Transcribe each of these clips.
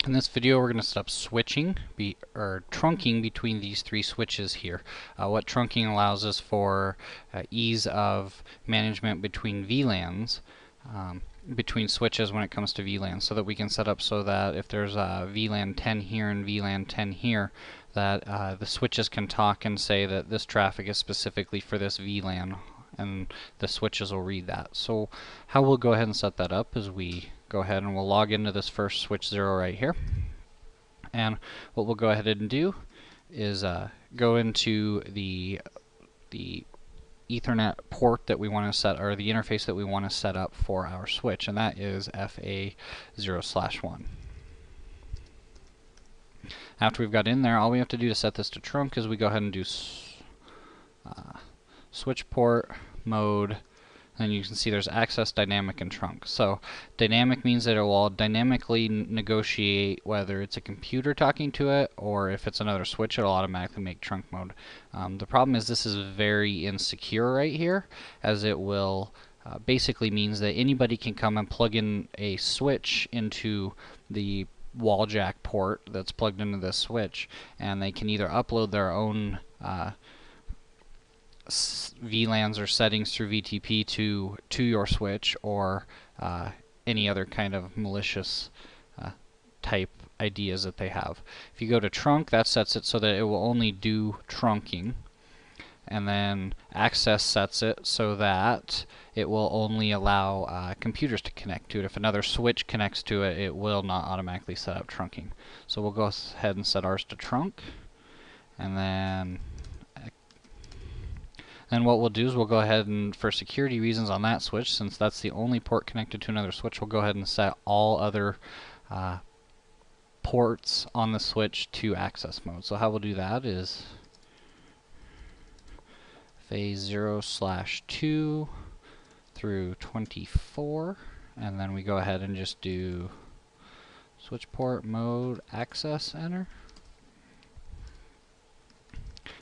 In this video, we're going to set up switching, or trunking between these three switches here. What trunking allows us for ease of management between VLANs, between switches when it comes to VLANs, so that we can set up so that if there's a VLAN 10 here and VLAN 10 here, that the switches can talk and say that this traffic is specifically for this VLAN, and the switches will read that. So how we'll go ahead and set that up is we go ahead and we'll log into this first switch 0 right here. And what we'll go ahead and do is go into the Ethernet port that we want to set, or the interface that we want to set up for our switch, and that is FA0/1. After we've got in there, all we have to do to set this to trunk is we go ahead and do switch port mode, and you can see there's access, dynamic, and trunk. So dynamic means that it will dynamically negotiate whether it's a computer talking to it or if it's another switch, it'll automatically make trunk mode. The problem is this is very insecure right here, as it will basically means that anybody can come and plug in a switch into the wall jack port that's plugged into this switch, and they can either upload their own VLANs or settings through VTP to your switch, or any other kind of malicious type ideas that they have. If you go to trunk, that sets it so that it will only do trunking, and then access sets it so that it will only allow computers to connect to it. If another switch connects to it, it will not automatically set up trunking. So we'll go ahead and set ours to trunk, and then what we'll do is we'll go ahead and, for security reasons on that switch, since that's the only port connected to another switch, we'll go ahead and set all other ports on the switch to access mode. So how we'll do that is phase 0/2 through 24, and then we go ahead and just do switch port mode access, enter.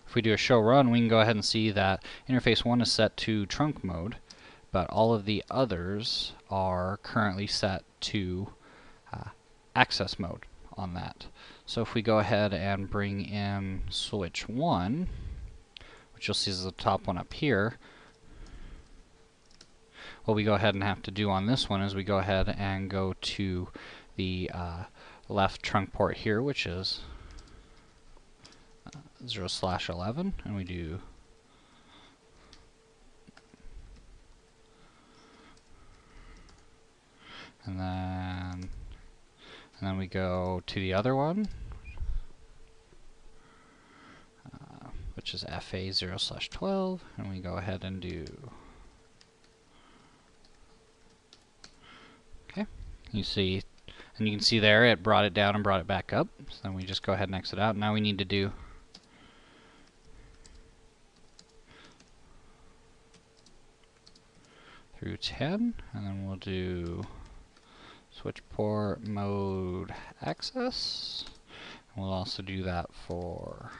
If we do a show run, we can go ahead and see that interface 1 is set to trunk mode, but all of the others are currently set to access mode on that. So if we go ahead and bring in switch 1, which you'll see is the top one up here, what we go ahead and have to do on this one is we go ahead and go to the left trunk port here, which is 0/11, and we do and then we go to the other one, which is FA0/12, and we go ahead and do you see, and you can see there it brought it down and brought it back up. So then we just go ahead and exit out. Now we need to do through 10, and then we'll do switch port mode access, and we'll also do that for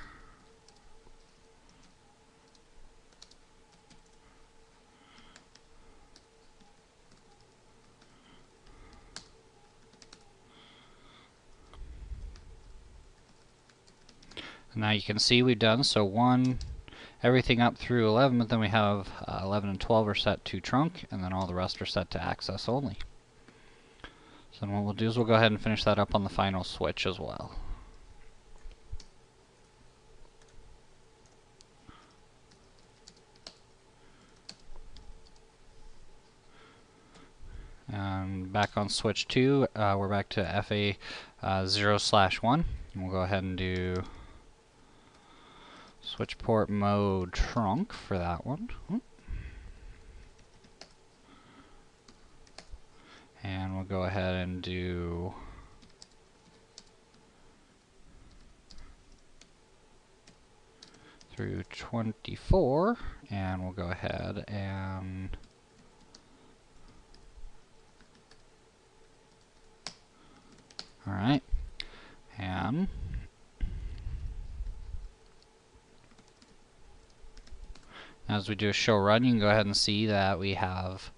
now you can see we've done everything up through 11, but then we have 11 and 12 are set to trunk, and then all the rest are set to access only. So then what we'll do is we'll go ahead and finish that up on the final switch as well. And back on switch 2, we're back to FA0/1, and we'll go ahead and do switch port mode trunk for that one. And we'll go ahead and do through 24, and we'll go ahead and alright, and as we do a show run, you can go ahead and see that we have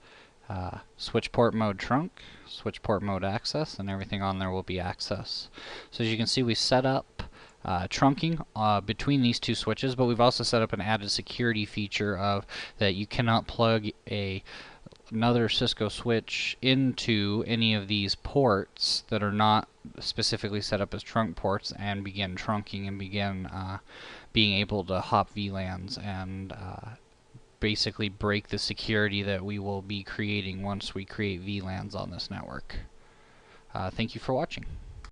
switch port mode trunk, switch port mode access, and everything on there will be access. So as you can see, we set up trunking between these two switches, but we've also set up an added security feature of that you cannot plug another Cisco switch into any of these ports that are not specifically set up as trunk ports and begin trunking and begin being able to hop VLANs and basically break the security that we will be creating once we create VLANs on this network. Thank you for watching.